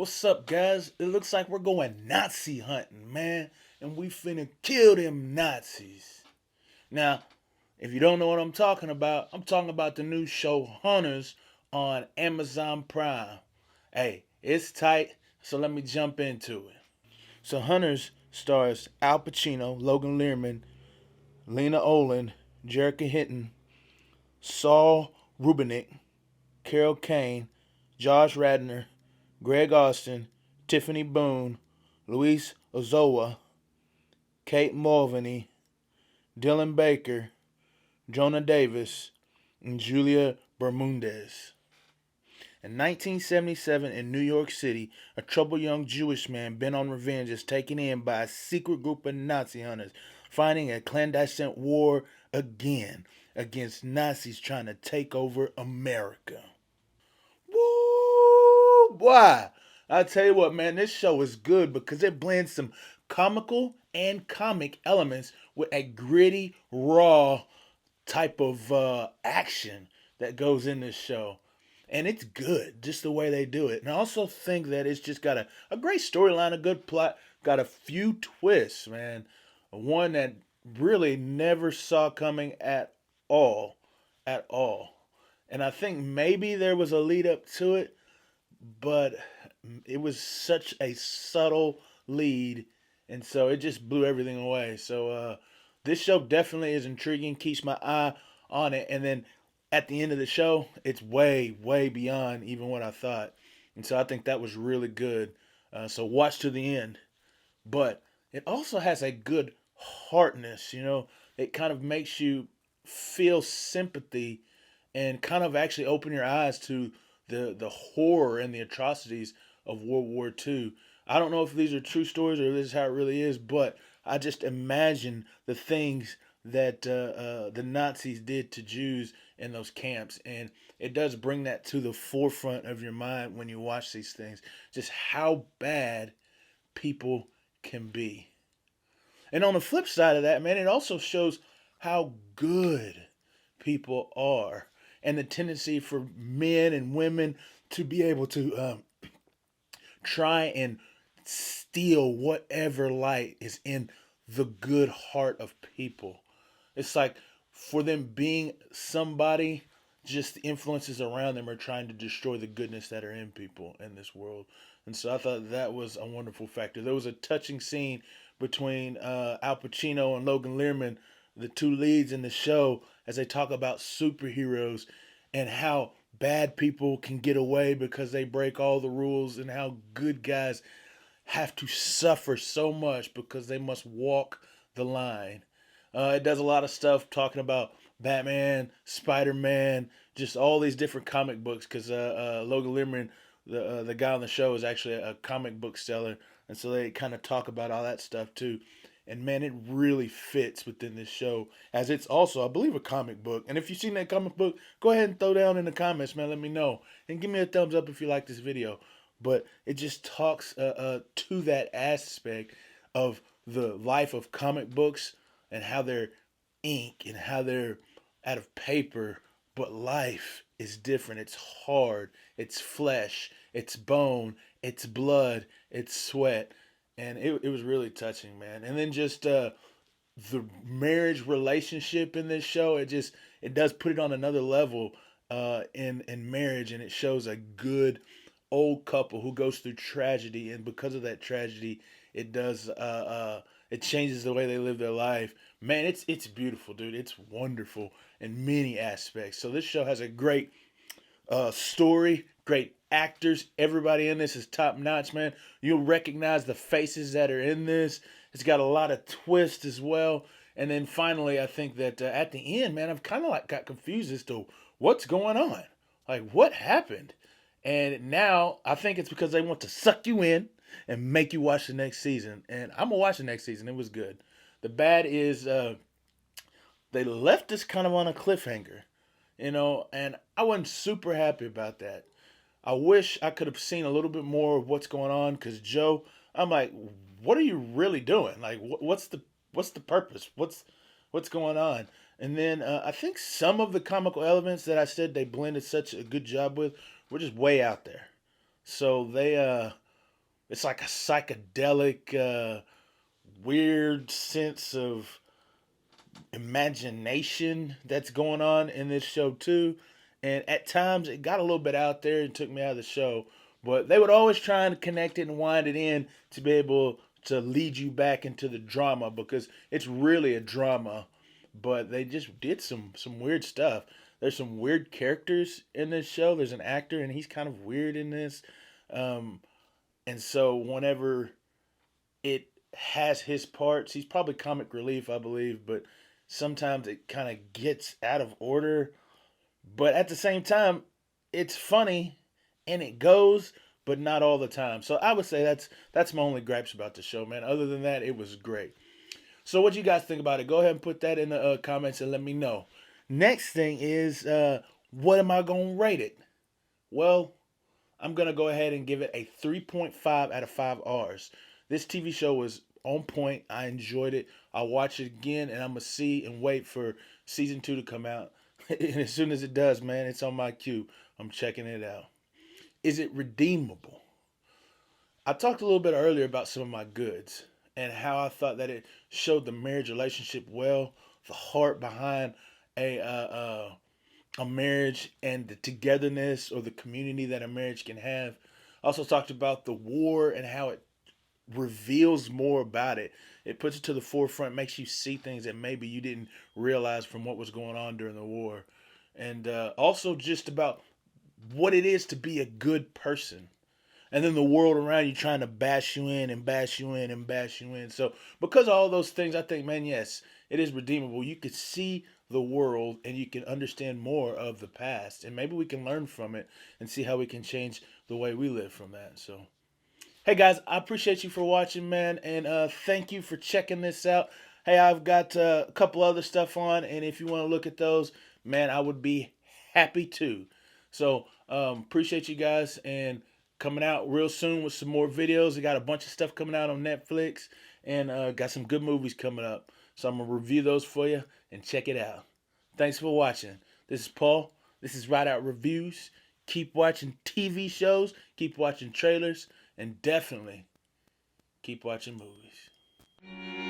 What's up, guys? It looks like we're going Nazi hunting, man. And we finna kill them Nazis. Now, if you don't know what I'm talking about the new show Hunters on Amazon Prime. Hey, it's tight, so let me jump into it. So, Hunters stars Al Pacino, Logan Lerman, Lena Olin, Jerrica Hinton, Saul Rubinek, Carol Kane, Josh Radnor, Greg Austin, Tiffany Boone, Luis Ozoa, Kate Mulvaney, Dylan Baker, Jonah Davis, and Julia Bermudez. In 1977 in New York City, a troubled young Jewish man bent on revenge is taken in by a secret group of Nazi hunters, fighting a clandestine war again against Nazis trying to take over America. Woo! Boy, I tell you what, man, this show is good because it blends some comical and comic elements with a gritty, raw type of action that goes in this show. And it's good, just the way they do it. And I also think that it's just got a great storyline, a good plot, got a few twists, man. One that really never saw coming at all. At all. And I think maybe there was a lead up to it, but it was such a subtle lead, and so it just blew everything away. So this show definitely is intriguing, keeps my eye on it, and then at the end of the show, it's way, way beyond even what I thought, and so I think that was really good. So watch to the end, but it also has a good heartness. It kind of makes you feel sympathy and kind of actually open your eyes to the horror and the atrocities of World War II. I don't know if these are true stories or this is how it really is, but I just imagine the things that the Nazis did to Jews in those camps, and it does bring that to the forefront of your mind when you watch these things. Just how bad people can be. And on the flip side of that, man, it also shows how good people are and the tendency for men and women to be able to try and steal whatever light is in the good heart of people. It's like for them being somebody, just the influences around them are trying to destroy the goodness that are in people in this world. And so I thought that was a wonderful factor. There was a touching scene between Al Pacino and Logan Lerman, the two leads in the show, as they talk about superheroes and how bad people can get away because they break all the rules, and how good guys have to suffer so much because they must walk the line. It does a lot of stuff talking about Batman, Spider Man, just all these different comic books. Because Logan Lerman, the guy on the show, is actually a comic book seller, and so they kind of talk about all that stuff too. And man, it really fits within this show, as it's also, I believe, a comic book. And if you've seen that comic book, go ahead and throw down in the comments, man. Let me know, and give me a thumbs up if you like this video. But it just talks to that aspect of the life of comic books and how they're ink and how they're out of paper, but life is different. It's hard, it's flesh, it's bone, it's blood, it's sweat. And it was really touching, man. And then just the marriage relationship in this show, it does put it on another level in marriage, and it shows a good old couple who goes through tragedy, and because of that tragedy, it changes the way they live their life. Man, it's beautiful, dude. It's wonderful in many aspects. So this show has a great story, great actors. Everybody in this is top notch, man. You'll recognize the faces that are in this. It's got a lot of twists as well. And then finally, I think that at the end, man, I've kind of like got confused as to what's going on. Like, what happened? And now I think it's because they want to suck you in and make you watch the next season. And I'm gonna watch the next season. It was good. The bad is they left us kind of on a cliffhanger, and I wasn't super happy about that. I wish I could have seen a little bit more of what's going on, because Joe, I'm like, what are you really doing? Like, what's the purpose? What's going on? And then I think some of the comical elements that I said they blended such a good job with were just way out there. So it's like a psychedelic, weird sense of imagination that's going on in this show too. And at times it got a little bit out there and took me out of the show. But they would always try and connect it and wind it in to be able to lead you back into the drama, because it's really a drama. But they just did some weird stuff. There's some weird characters in this show. There's an actor and he's kind of weird in this. Um, and so whenever it has his parts. He's probably comic relief, I believe, but sometimes it kind of gets out of order. But at the same time, it's funny and it goes, but not all the time. So I would say that's my only gripes about the show, man. Other than that, it was great. So what you guys think about it? Go ahead and put that in the comments and let me know. Next thing is, what am I gonna rate it? Well, I'm gonna go ahead and give it a 3.5 out of 5 R's. This TV show was on point. I enjoyed it. I'll watch it again, and I'm gonna see and wait for season 2 to come out. And as soon as it does, man, it's on my queue. I'm checking it out. Is it redeemable? I talked a little bit earlier about some of my goods and how I thought that it showed the marriage relationship well, the heart behind a marriage and the togetherness or the community that a marriage can have. I also talked about the war and how it reveals more about it. It puts it to the forefront, makes you see things that maybe you didn't realize from what was going on during the war. And also just about what it is to be a good person. And then the world around you trying to bash you in and bash you in and bash you in. So because of all those things, I think, man, yes, it is redeemable. You could see the world and you can understand more of the past. And maybe we can learn from it and see how we can change the way we live from that. So hey guys, I appreciate you for watching, man, and thank you for checking this out. Hey, I've got a couple other stuff on, and if you want to look at those, man, I would be happy to. So appreciate you guys, and coming out real soon with some more videos. We got a bunch of stuff coming out on Netflix, and got some good movies coming up. So I'm gonna review those for you and check it out. Thanks for watching. This is Paul. This is Rideout Reviews. Keep watching TV shows. Keep watching trailers. And definitely keep watching movies.